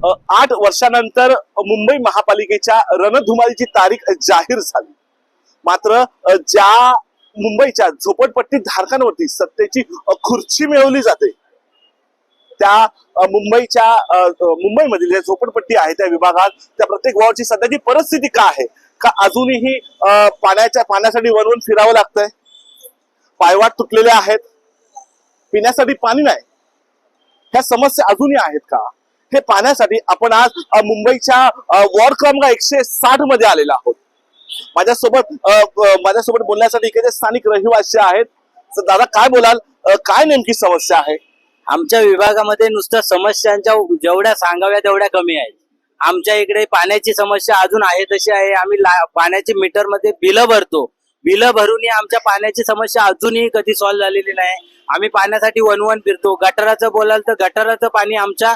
8 वर्षानंतर मुंबई महापालिकेच्या रणधुमाळीची तारीख जाहीर झाली. मात्र ज्या मुंबईच्या झोपडपट्टी धारकांवरती सत्तेची खुर्ची मिळवली जाते त्या मुंबईमधील ज्या झोपडपट्टी आहे त्या विभागात त्या प्रत्येक गावाची सध्याची परिस्थिती काय आहे, का अजूनही पाण्यासाठी वनवन फिरावं लागतंय, पायवाट तुटलेले आहेत, पिण्यासाठी पाणी नाही, ह्या समस्या अजूनही आहेत का, हे पाहण्यासाठी आपण आज मुंबईच्या वॉर्ड क्रमांक 160 मध्ये आलेलो आहोत. माझ्यासोबत बोलण्यासाठी इकडे स्थानिक रहिवासी आहेत. दादा काय बोलाल, काय नेमकी समस्या आहे? आमच्या विभागामध्ये नुसतं समस्यांच्या जेवढ्या सांगाव्या तेवढ्या कमी आहेत. आमच्या इकडे पाण्याची समस्या अजून आहे तशी आहे. आम्ही पाण्याची मीटर मध्ये बिलं भरतो, बिलं भरूनही आमच्या पाण्याची समस्या अजूनही कधी सॉल्व्ह झालेली नाही. आम्ही पाण्यासाठी वनवन फिरतो. गटाराचं बोलाल तर गटाराचं पाणी आमच्या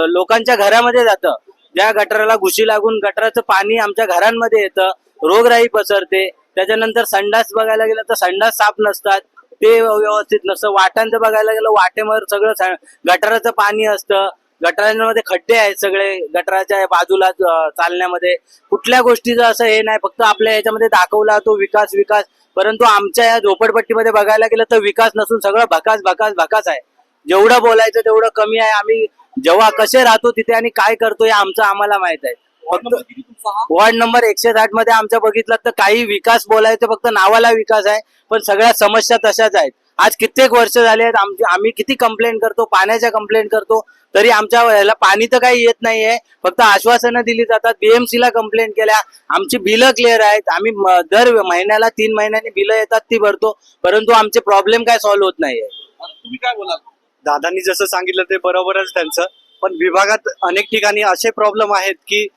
लोकांच्या घरामध्ये जातं. ज्या गटाराला घुशी लागून गटाराचं पाणी आमच्या घरांमध्ये येतं, रोगराई पसरते. त्याच्यानंतर संडास बघायला गेलं तर संडास साफ नसतात, ते व्यवस्थित नसतं. वाटांचं बघायला गेलं वाटेवर सगळं गटाराचं पाणी असतं. गटारांमध्ये खड्डे आहेत सगळे, गटाराच्या बाजूला चालण्यामध्ये कुठल्या गोष्टीचं असं हे नाही. फक्त आपल्या याच्यामध्ये दाखवला तो विकास विकास, परंतु आमच्या या झोपडपट्टीमध्ये बघायला गेलं तर विकास नसून सगळं भकास भकास भकास आहे. जेवढं बोलायचं तेवढं कमी आहे. आम्ही जेव्हा कसे राहतो तिथे आणि काय करतो हे आमचं आम्हाला माहित आहे. वॉर्ड नंबर 160 मध्ये आमच्या बघितलं तर काही विकास बोलायचं फक्त नावाला विकास आहे, पण सगळ्या समस्या तशाच आहेत. आज कित्येक वर्ष झाले आहेत आम्ही किती कंप्लेंट करतो, पाण्याच्या कंप्लेंट करतो, तरी आमच्या ह्याला पाणी तर काही येत नाहीये. फक्त आश्वासनं दिली जातात. बीएमसी ला कंप्लेंट केल्या, आमची बिलं क्लिअर आहेत. आम्ही दर महिन्याला 3 महिन्यांनी बिलं येतात ती भरतो, परंतु आमचे प्रॉब्लेम काय सॉल्व्ह होत नाहीये. तुम्ही काय बोलाल? दादांनी जसं सांगितलं ते बरोबरच त्यांचं, पण विभागात अनेक ठिकाणी असे प्रॉब्लेम आहेत की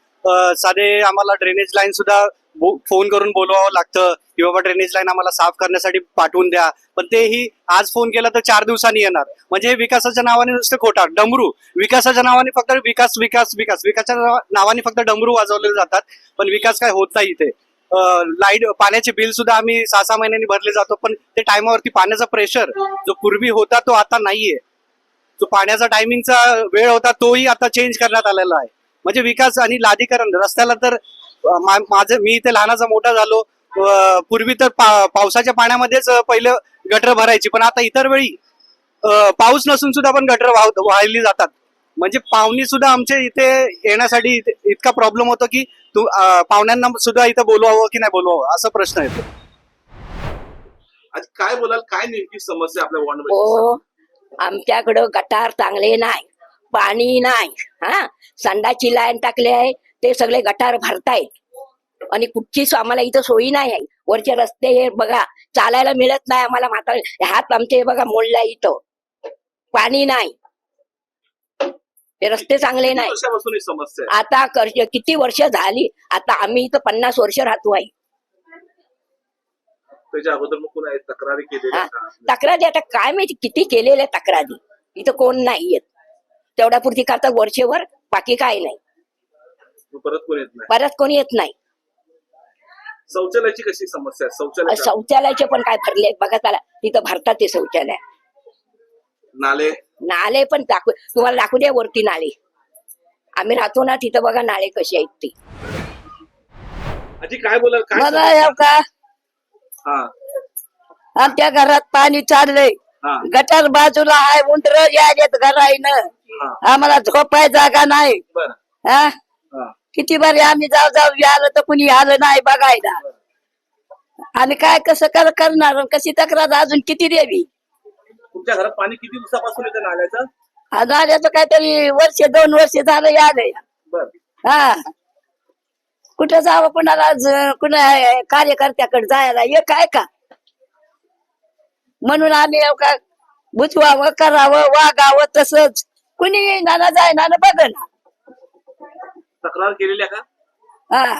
साधे आम्हाला ड्रेनेज लाईन सुद्धा फोन करून बोलवावं लागतं की बाबा ड्रेनेज लाईन आम्हाला साफ करण्यासाठी पाठवून द्या, पण तेही आज फोन केला तर 4 दिवसांनी येणार. म्हणजे हे विकासाच्या नावाने नुसतं खोटा डमरू, विकासाच्या नावाने फक्त विकास विकास विकास विकासाच्या नावाने फक्त डमरू वाजवले जातात, पण विकास काय होत नाही इथे. लाईट पाण्याचे बिल सुद्धा आम्ही 6-6 महिन्यांनी भरले जातो, पण ते टायमावरती पाण्याचा प्रेशर जो पूर्वी होता तो आता नाहीये. जो पाण्याचा टायमिंगचा वेळ होता तोही आता चेंज करण्यात आलेला आहे. म्हणजे विकास आणि लादीकरण रस्त्याला तर मी इथे लहानाचा मोठा झालो. पूर्वी तर पावसाच्या पाण्यामध्येच पहिलं गटर भरायची, पण आता इतर वेळी पाऊस नसून सुद्धा पण गटर वाहिली जातात. म्हणजे पाहुणी सुद्धा आमच्या इथे येण्यासाठी इतका प्रॉब्लेम होतो की पाहुण्यांना सुद्धा इथं बोलवावं की नाही बोलवावं असा प्रश्न येतो. आज काय बोलाल, काय नेमकी समस्या आपल्या वॉर्ड हो, आमच्याकडं गटार चांगले नाही, पाणी नाही. संडाची लाईन टाकली आहे, ते सगळे गटार भरतायत आणि कुठचीच आम्हाला इथं सोयी नाही आहे. वरचे रस्ते हे बघा, चालायला मिळत नाही आम्हाला. म्हातारे हात आमचे बघा मोडला, इथं पाणी नाही, ते रस्ते चांगले नाही. समस्या आता किती वर्ष झाली, आता आम्ही इथं 50 वर्ष राहतो आहे. त्याच्या अगोदर मग कोणी तक्रारी केलेल्या का? तक्रारी आता काय माहिती किती केलेल्या तक्रारी, इथं कोण नाही येत. तेवढ्या पुरती करतात वर्षभर, बाकी काय नाही. परत कोणी येत नाही, परत कोणी येत नाही. शौचालयाची कशी समस्या? शौचालयाचे पण काय भरले बघा, त्याला तिथं भरतात ते शौचालय. नाले नाले पण तुम्हाला दाखवू द्या वरती नाले. आम्ही राहतो ना तिथं, बघा नाले कसे आहेत ते. आजी काय बोलाल, काय बघा का आमच्या घरात पाणी चाललंय, गटार बाजूला आहे, उंटर यायलेत घराईनं, आम्हाला झोपाय जागा नाही. किती बरे आम्ही जाऊ आलं तर कुणी आलं नाही बघायला. आम्ही काय कसं करणार, कशी तक्रार अजून किती द्यावी? तुमच्या घरात पाणी किती दिवसापासून येतं नाल्याचं? नाल्याचं काहीतरी 1-2 वर्ष झालं आलंय. कुठं जावं कुणाला, कुणा कार्यकर्त्याकडे जायला हे काय का, म्हणून आम्ही बुजवावं, करावं, वागावं तसंच. कुणी नाना जाय ना बघ ना. तक्रार केलेल्या का?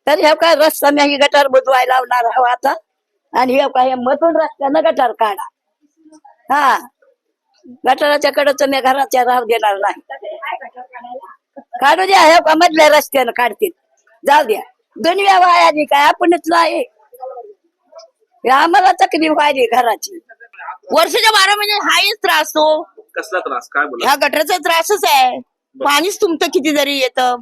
तरी हे काय रस्ता मी गटार बुजवायला लावणार हवा आता, आणि हे काय मधून रस्त्यानं गटार काढा. गटाराच्या कडच मी घराच्या राहू देणार नाही. काढू द्या, हे का मधल्या रस्त्यानं काढतील, जाऊ द्या. दुनिया वायाची काय, आपणच नाही. आम्हाला तकलीफ व्हायली घराची. वर्षाच्या 12 महिने हाच त्रास. तो कसला त्रास, काय बोला? ह्या गटरचा त्रासच आहे. पाणीच तुमचं किती जरी येतं,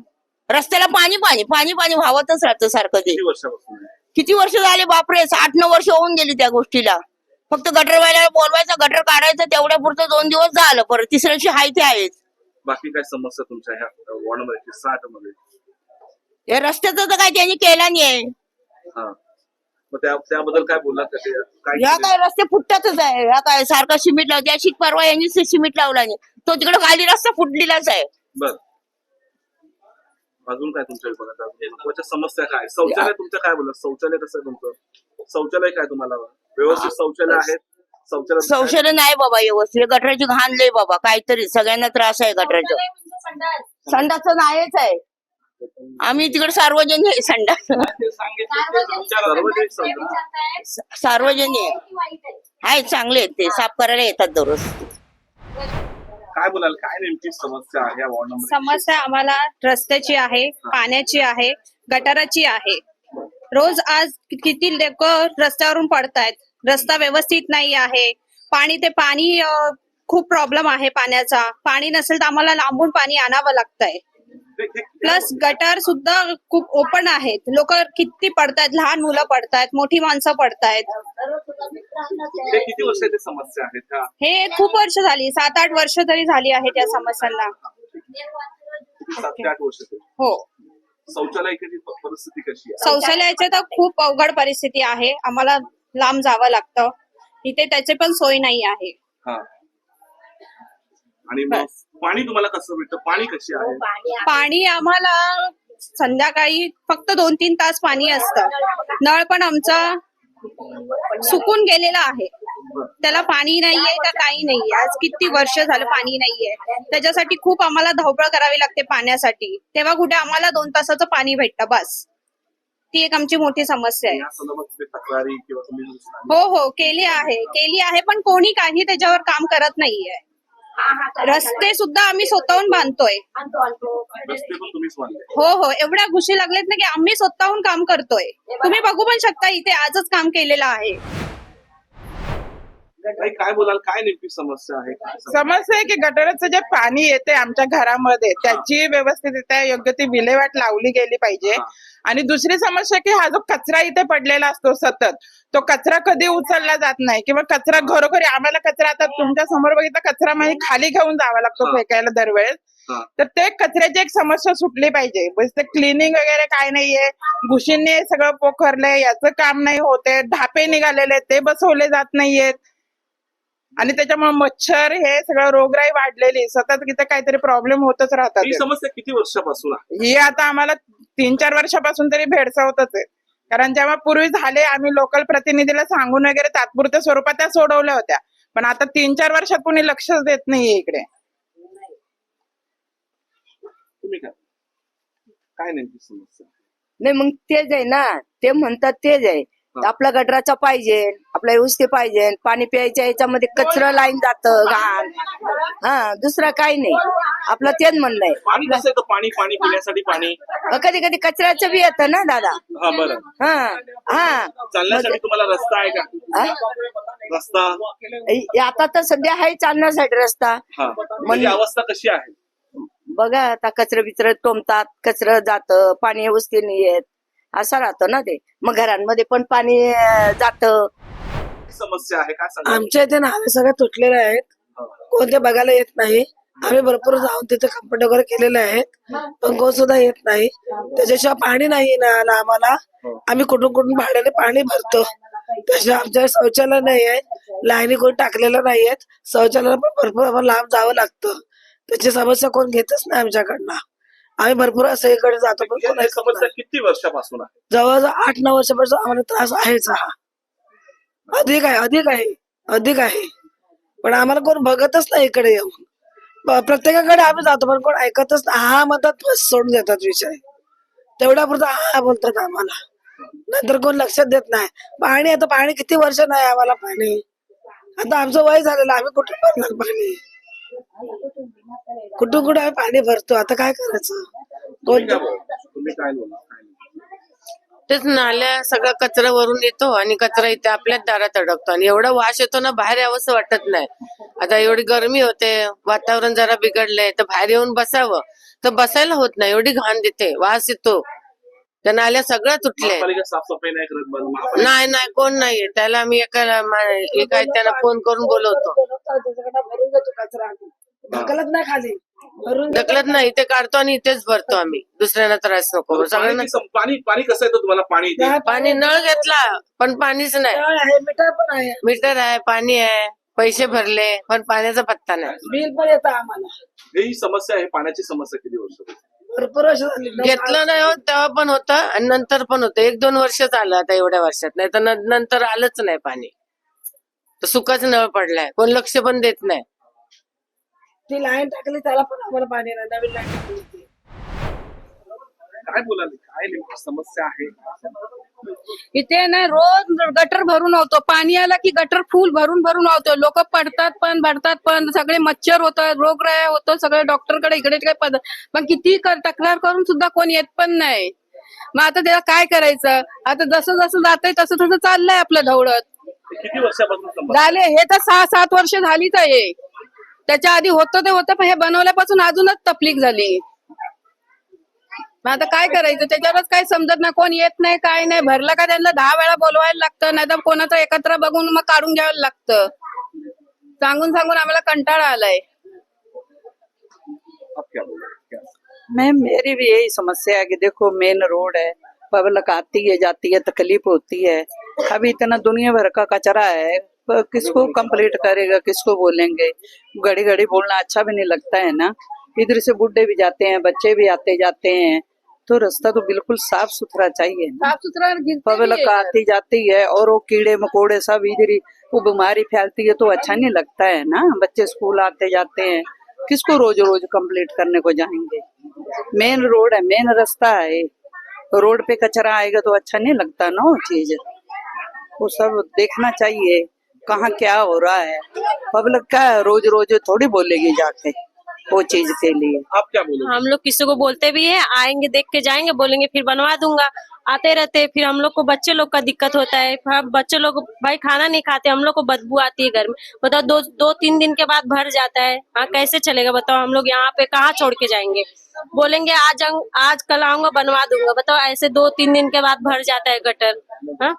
रस्त्याला पाणी पाणी पाणी पाणी व्हावतच राहतं सारखं ते. किती वर्षापासून आहे? किती वर्ष झाले बापरे, 8-9 वर्ष होऊन गेली त्या गोष्टीला. फक्त गटर वाल्याला बोलवायचं, गटर काढायचं, तेवढ्या पुरतं 2 दिवस झालं, परत तिसऱ्या दिवशी हाय ते आहेच. बाकी काय समस्या तुमच्या ह्या वॉर्डमध्ये 60 मध्ये? या रस्त्याचं तर काय त्यांनी केला नाही. हा, मग त्याबद्दल काय बोलला का ते? काय या केलं? काय रस्ते फुटतातच आहे, या काय सारखा सिमेंट लावते, अशी परवा यांनी सिमेंट लावला नाही, तो तिकडे खाली रस्ता फुटलेलाच आहे. बर, अजून काय तुमच्या विभागात अजून महत्त्वाच्या समस्या काय? शौचालय तुमचं काय बोलत? शौचालय कसं आहे तुमचं? शौचालय काय तुम्हाला व्यवस्थित शौचालय आहेत? शौचालय नाही बाबा व्यवस्थित, गटराची घाण लय बाबा, काहीतरी सगळ्यांना त्रास आहे गटराचं. संडासचं नाहीच आहे, आम्ही तिकडे सार्वजनिक आहे संडास. सार्वजनिक शौचालय. सार्वजनिक आहे, चांगले आहेत ते, साफ करायला येतात दररोज. काय बोलाल, काय नेमकी समस्या आहे या वॉर्ड नंबर? समस्या आम्हाला रस्त्याची आहे, पाण्याची आहे, गटाराची आहे. रोज आज किती लोक रस्त्यावरून पडतायत, रस्ता व्यवस्थित नाही आहे. पाणी खूप प्रॉब्लेम आहे पाण्याचा. पाणी नसेल तर आम्हाला लांबून पाणी आणावं लागतंय. प्लस गटार सुद्धा खूप ओपन आहेत, लोक किती पडतायत, लहान मुलं पडतायत, मोठी माणसं पडतायत. हे किती वर्षाची समस्या आहे का? हे खूप वर्ष झाली, 7-8 वर्ष तरी झाली आहेत या समस्यांना. 7 ते 8 वर्ष. हो, शौचालयाची परिस्थिती कशी आहे? शौचालयाची तर खूप अवघड परिस्थिती आहे. आम्हाला लांब जावं लागतं, इथे त्याची पण सोय नाही आहे. हा, आणि मग पाणी तुम्हाला कसं भेटतं? पाणी कशी आहे? पाणी आम्हाला संध्याकाळी फक्त 2-3 तास पाणी असतं. नळ पण आमचा सुकून गेलेला आहे, त्याला पाणी नाहीये का काही नाहीये. आज किती वर्ष झालं पाणी नाहीये, त्याच्यासाठी खूप आम्हाला धावपळ करावी लागते पाण्यासाठी. तेव्हा कुठे आम्हाला 2 तासाचं पाणी भेटतं बस. ती एक आमची मोठी समस्या आहे. या संदर्भात तक्रारी किंवा तुम्ही हो, केली आहे पण कोणी काही त्याच्यावर काम करत नाहीये. रस्ते सुद्धा आम्ही स्वतःहून बांधतोय. रस्ते पण तुम्हीच बांधले? हो, एवढ्या घुशी लागलेत ना की आम्ही स्वतःहून काम करतोय. तुम्ही बघू पण शकता, इथे आजच काम केलेलं आहे. काय बोलाल, काय नेमकी समस्या आहे? समस्या आहे की गटाराचं जे पाणी येते आमच्या घरामध्ये त्याची व्यवस्थितरित्या योग्य ती विल्हेवाट लावली गेली पाहिजे. आणि दुसरी समस्या की हा जो कचरा इथे पडलेला असतो सतत, तो कचरा कधी उचलला जात नाही किंवा कचरा घरोघरी. आम्हाला कचरा आता तुमच्या समोर बघितलं, कचरा म्हणजे खाली घेऊन जावा लागतो फेकायला दरवेळेस. तर ते कचऱ्याची एक समस्या सुटली पाहिजे. बस ते क्लिनिंग वगैरे काय नाहीये, घुशींनी सगळं पोखरलंय, याचं काम नाही होते. ढापे निघालेले ते बसवले जात नाहीयेत आणि त्याच्यामुळे मच्छर हे सगळं रोगराई वाढलेली, सतत तिथे काहीतरी प्रॉब्लेम होतच राहतात. ही समस्या किती वर्षापासून आहे? ही आता आम्हाला 3-4 वर्षापासून तरी भेडसावतच आहे. कारण जेव्हा पूर्वी झाले, आम्ही लोकल प्रतिनिधीला सांगून वगैरे तात्पुरत्या स्वरूपात त्या सोडवल्या होत्या, पण आता 3-4 वर्षात कोणी लक्षच देत नाहीये इकडे. तुम्ही काय नेमकी समस्या? नाही मग तेच आहे ना, ते म्हणतात तेच आहे. आपला गटराचा पाहिजे, आपला व्यवस्थित पाहिजे. पाणी प्यायच्या याच्यामध्ये कचरा लाईन जातं घाण. हा, दुसरा काही नाही, आपलं तेच म्हणणं आहे. पाणी कसं येतं? पाणी पिण्यासाठी पाणी कधी कधी कचऱ्याचं बी येतं ना दादा. हा, बरं. हा, चालण्यासाठी तुम्हाला रस्ता आहे का? रस्ता आता तर सध्या आहे चालण्यासाठी रस्ता. म्हणजे अवस्था कशी आहे? बघा आता कचरा बिचरा टोमतात, कचरा जातं, पाणी व्यवस्थित नाही येत, असं राहतं ना ते. मग घरांमध्ये पण पाणी जातं. समस्या आहे काय सांगा? आमच्या इथे नाले सगळे तुटलेले आहेत, कोणते बघायला येत नाही. आम्ही भरपूर जाऊन तिथे कंप्लेंट वगैरे केलेले आहेत, पण कोण सुद्धा येत नाही. त्याच्याशिवाय पाणी नाही ना आम्हाला. आम्ही कुठून कुठून भाड्याने पाणी भरतो. त्याशिवाय आमच्या शौचालय नाही आहे, लाईनी कोण टाकलेलं नाहीयेत. शौचालयाला पण भरपूर आम्हाला लांब जावं लागतं. त्याची समस्या कोण घेतच नाही आमच्याकडनं. आम्ही भरपूर असं इकडे जातो, पण कोण ऐकत समस्या नाही. किती वर्षापासून आहे? जवळजवळ 8-9 वर्षापासून आम्हाला त्रास आहेच हा. अधिक आहे, पण आम्हाला कोण बघतच नाही इकडे येऊन. प्रत्येकाकडे आम्ही जातो, पण कोण ऐकतच नाही. हा म्हणतात, बस सोडून देतात विषय. तेवढ्या पुरता हा बोलतात आम्हाला, नंतर कोण लक्षात देत नाही. पाणी आता पाणी किती वर्ष नाही आम्हाला पाणी. आता आमचं वय झालेलं, आम्ही कुठे भरणार पाणी? कुठून कुठे आम्ही पाणी भरतो. आता काय करायचं? तुम्ही काय बोला? तेच नाल्या सगळा कचरा वरून येतो आणि कचरा इथे आपल्याच दारात अडकतो आणि एवढा वास येतो ना, बाहेर यावंसं वाटत नाही. आता एवढी गरमी होते, वातावरण जरा बिघडलंय, तर बाहेर येऊन बसावं तर बसायला होत नाही, एवढी घाण देते, वास येतो. त्या नाल्या सगळ्या तुटल्या. महापालिका साफसफाई नाही करत बरं. नाही नाही, कोण नाहीये. त्याला आम्ही एका त्यांना फोन करून बोलवतो. भरून देतो कचरा आम्ही. ढकलत नाही खाली, भरून देतो. ढकलत नाही, इथे काढतो आणि इथेच भरतो आम्ही. दुसऱ्यांना त्रास नको सगळ्यांना. पाणी पाणी कसं येतं तुम्हाला पाणी इथे? पाणी नळ घेतला पण पाणीच नाही. नळ आहे, मीटर पण आहे, मीटर आहे, पाणी आहे, पैसे भरले पण पाण्याचा पत्ता नाही. बिल पण येतं आम्हाला. ही समस्या आहे, पाण्याची समस्या किती वर्ष? भरपूर वर्ष झाली. घेतलं नाही हो, तेव्हा पण होतं आणि नंतर पण होतं. 1-2 वर्षच आलं आता एवढ्या वर्षात, नाही तर नंतर आलंच नाही पाणी. तर सुकाच नळ पडलाय, कोण लक्ष पण देत नाही. ती लाईन टाकली त्याला पण आम्हाला पाणी नाही, नवीन लाईन टाकली होती. काय बोलाल, काय नेमकी समस्या आहे? इथे ना रोज गटर भरून होतो, पाणी आला की गटर फुल भरून भरून होतो. लोक पडतात पण भरतात पण, सगळे मच्छर होतात, रोगराया होतो, सगळे डॉक्टरकडे इकडे तिकडे पण किती तक्रार करून सुद्धा कोण येत पण नाही. मग आता त्याला काय करायचं? आता जसं जसं जातंय तसं तसं चाललंय आपलं ढवळत. किती वर्षापासून समस्या? झाले हे तर 6-7 वर्ष झालीच आहे. त्याच्या आधी होतं ते होतं, पण हे बनवल्यापासून अजूनच तकलीफ झाली. मग आता काय करायचं? त्याच्यावरच काय समजत नाही, कोण येत नाही, काय नाही. भरलं का त्यांना 10 वेळा बोलवायला लागतं, नाही तर कोणाचं एकत्र बघून मग काढून घ्यावं लागतं. सांगून सांगून आम्हाला कंटाळा आलाय. मैम मेरी भी यही समस्या है कि देखो मेन रोड है, पब्लिक आती है जाती है, तकलीफ होती है. अभी इतना दुनिया भर का कचरा है, किसको कंप्लीट करेगा, किसको बोलेंगे? घड़ी घड़ी बोलना अच्छा भी नहीं लगता है ना. इधर से बुढ़े भी जाते हैं, बच्चे भी आते जाते हैं, तो रास्ता तो बिल्कुल साफ सुथरा चाहिए ना. साफ सुथरा पब्लिक आती जाती है और वो कीड़े मकोड़े सब इधर ही, वो बीमारी फैलती है तो अच्छा नहीं लगता है ना. बच्चे स्कूल आते जाते हैं, किसको रोज रोज कंप्लीट करने को जाएंगे? मेन रोड है, मेन रास्ता है, रोड पे कचरा आएगा तो अच्छा नहीं लगता ना. वो चीज वो सब देखना चाहिए कहाँ क्या हो रहा है. पब्लिक का रोज रोज थोड़ी बोलेगी जाके वो चीज के लिए. आप क्या बोलोगे? हम लोग किसी को बोलते भी है, आएंगे देख के जाएंगे, बोलेंगे फिर बनवा दूंगा. आते रहते फिर हम लोग को बच्चे लोग का दिक्कत होता है. बच्चे लोग भाई खाना नहीं खाते, हम लोग को बदबू आती है घर में. बताओ 2-3 दिन के बाद भर जाता है. हाँ कैसे चलेगा बताओ? हम लोग यहाँ पे कहाँ छोड़ के जाएंगे? बोलेंगे आज कल आऊंगा बनवा दूंगा. बताओ ऐसे 2-3 दिन के बाद भर जाता है गटर. हाँ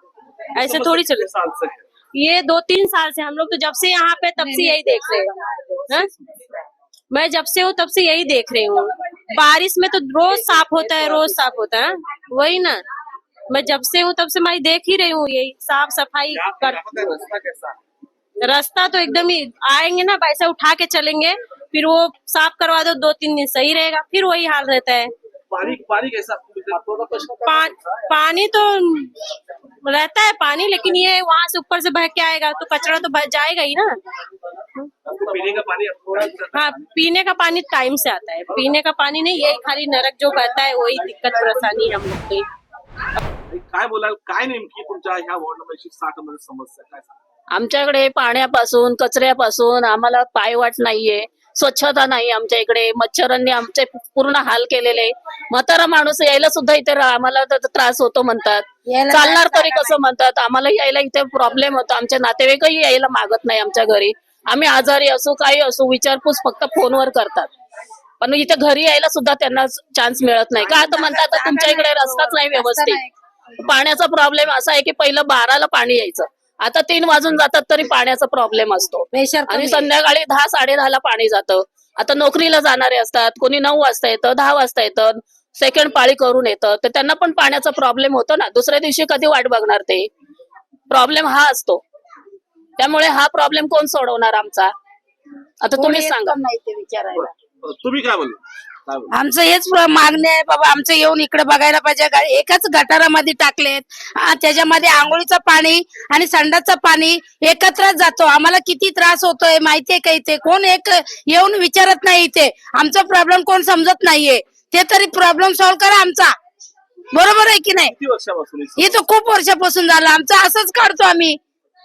ऐसे थोड़ी चले. साल से ये 2-3 साल से हम लोग तो जब से यहाँ पे तब से यही देख रहे हैं. मैं जब से हूँ तब से यही देख रही हूँ. बारिश में तो रोज साफ होता है, रोज साफ होता है. वही ना, मैं जब से हूँ तब से मैं देख ही रही हूँ यही साफ सफाई कर. रास्ता कैसा? रास्ता तो एकदम ही आएंगे ना पैसा उठा के चलेंगे, फिर वो साफ करवा दो 2-3 दिन सही रहेगा, फिर वही हाल रहता है. पानी कैसा? पानी तो रहता है पानी, लेकिन ये वहाँ से ऊपर से बह के आएगा तो कचरा तो जाएगा ही ना. पीने का पानी हाँ पीने का पानी टाइम से आता है. पीने का पानी नहीं, यही खाली नरक जो बहता है वही दिक्कत परेशानी हम लोग की. काय बोलाल, काय नेमकी तुमच्या ह्या वॉर्ड नंबर 160 मध्ये समस्या काय? आमच्याकडे पाण्यापासून कचऱ्यापासून आम्हाला पायवाट नाहीये, स्वच्छता नाही आमच्या इकडे. मच्छरांनी आमचे पूर्ण हाल केलेले. म्हातारा माणूस यायला सुद्धा इथे आम्हाला त्रास होतो म्हणतात. चालणार तरी कसं म्हणतात. आम्हाला यायला इथे प्रॉब्लेम होतो. आमचे नातेवाईकही यायला मागत नाही आमच्या घरी. आम्ही आजारी असू काही असू विचारपूस फक्त फोनवर करतात, पण इथे घरी यायला सुद्धा त्यांना चान्स मिळत नाही. का तर म्हणतात तुमच्या इकडे रस्ताच नाही व्यवस्थित. पाण्याचा प्रॉब्लेम असा आहे की पहिलं 12ला पाणी यायचं, आता 3 वाजून जातात तरी पाण्याचा प्रॉब्लेम असतो. आणि संध्याकाळी 10-10:30ला पाणी जातं. आता नोकरीला जाणारे असतात, कोणी 9 वाजता येतं, 10 वाजता येतं, सेकंड पाळी करून येतं, तर त्यांना पण पाण्याचा प्रॉब्लेम होतो ना. दुसऱ्या दिवशी कधी वाट बघणार ते? प्रॉब्लेम हा असतो. त्यामुळे हा प्रॉब्लेम कोण सोडवणार आमचा? आता तुम्ही सांगा. तुम्ही काय बोल? आमचं हेच मागणी आहे बाबा, आमचं येऊन इकडे बघायला पाहिजे. एकाच गटारामध्ये टाकलेत, त्याच्यामध्ये आंघोळीचं पाणी आणि संडासचं पाणी एकत्रच जातो. आम्हाला किती त्रास होतोय माहितीये का? इथे कोण एक येऊन विचारत नाही. इथे आमचा प्रॉब्लेम कोण समजत नाहीये. ते तरी प्रॉब्लेम सॉल्व्ह करा आमचा. बरोबर आहे की नाही? किती वर्षापासून इथं खूप वर्षापासून झालं आमचं असंच काढतो आम्ही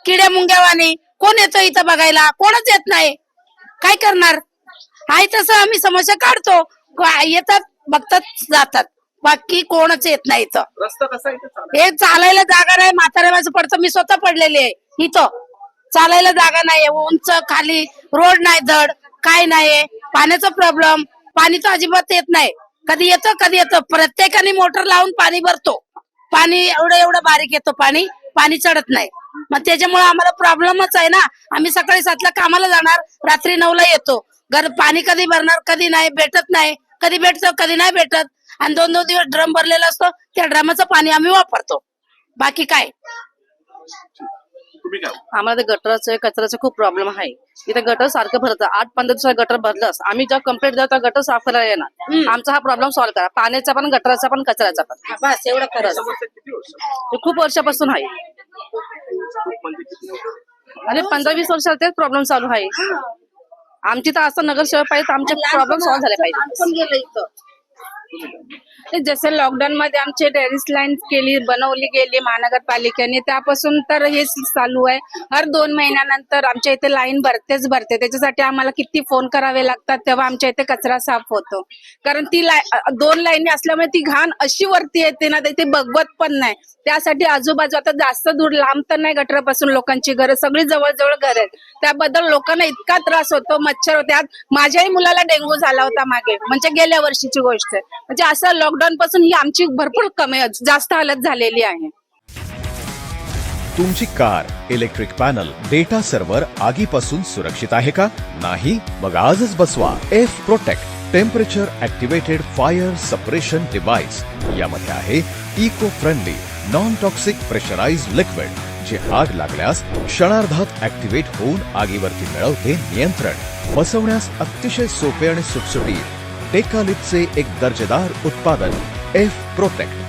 किड्या मुंग्यावानी. कोण येतो इथं बघायला? कोणच येत नाही. काय करणार? आहे तसं आम्ही समस्या काढतो. येतात बघतात जातात, बाकी कोणच येत नाही इथं. रस्ता कसा आहे इथे चालायला? हे चालायला जागा नाही, म्हाताऱ्या माझं पडतं, मी स्वतः पडलेली आहे इथं. चालायला जागा नाही, उंच खाली रोड नाही, धड काय नाही. पाण्याचा प्रॉब्लेम, पाणी तर अजिबात येत नाही. कधी येतं प्रत्येकाने मोटर लावून पाणी भरतो. पाणी एवढं बारीक येतं, पाणी चढत नाही. मग त्याच्यामुळे आम्हाला प्रॉब्लेमच आहे ना. आम्ही सकाळी 7ला कामाला जाणार, रात्री 9ला येतो. पाणी कधी भरणार, कधी नाही, भेटत नाही. कधी भेटतं, कधी नाही भेटत. आणि 2-2 दिवस ड्रम भरलेला असतो, त्या ड्रमाचं पाणी आम्ही वापरतो. बाकी काय तुम्ही काय? आम्हाला ते गटराचं कचऱ्याचं खूप प्रॉब्लेम आहे. इथं गटर सारखं भरतं, 8-15 दिवसात गटर भरलंच. आम्ही जेव्हा कंप्लीट जाऊ गटर साफ करायला येणार. आमचा हा प्रॉब्लेम सॉल्व्ह करा, पाण्याचा पण, गटराचा पण, कचऱ्याचा पण. बस एवढं करायचं. समस्या किती वर्ष? हे खूप वर्षापासून आहे म्हणजे किती वर्ष? आणि 15-20 वर्षात तेच प्रॉब्लेम चालू आहे. आमची तर असं नगरसेवक पाहिजे तर आमचे प्रॉब्लेम सॉल्व्ह झाले पाहिजे. जसं लॉकडाऊन मध्ये आमचे टेरेस लाईन बनवली गेली महानगरपालिकेने, त्यापासून तर हेच चालू आहे. हर 2 महिन्यानंतर आमच्या इथे लाईन भरते. त्याच्यासाठी आम्हाला किती फोन करावे लागतात, तेव्हा आमच्या इथे कचरा साफ होतो. कारण ती 2 लाईनी असल्यामुळे ती घाण अशी वरती येते ना, ते बघवत पण नाही. त्यासाठी आजूबाजू आता जास्त दूर लांब तर नाही गटरापासून लोकांची घरं, सगळी जवळ घर आहेत. त्याबद्दल लोकांना इतका त्रास होतो, मच्छर होते. माझ्याही मुलाला डेंग्यू झाला होता मागे, म्हणजे गेल्या वर्षीची गोष्ट आहे. म्हणजे असं लॉकडाऊन पासून ही आमची भरपूर जास्त हालत झालेली आहे. तुमची car, electric panel, data server आगीपासून सुरक्षित आहे का? नाही? मग आजच बसवा F protect temperature activated fire suppression device. यामध्ये आहे eco friendly non toxic pressurised liquid, जे आग लागल्यास क्षणार्धात ऍक्टिव्हेट होऊन आगीवरती मिळवते नियंत्रण. बसवण्यास अतिशय सोपे आणि सुटसुटीत. टेकालिपचे एक दर्जेदार उत्पादन एफ प्रोटेक्ट.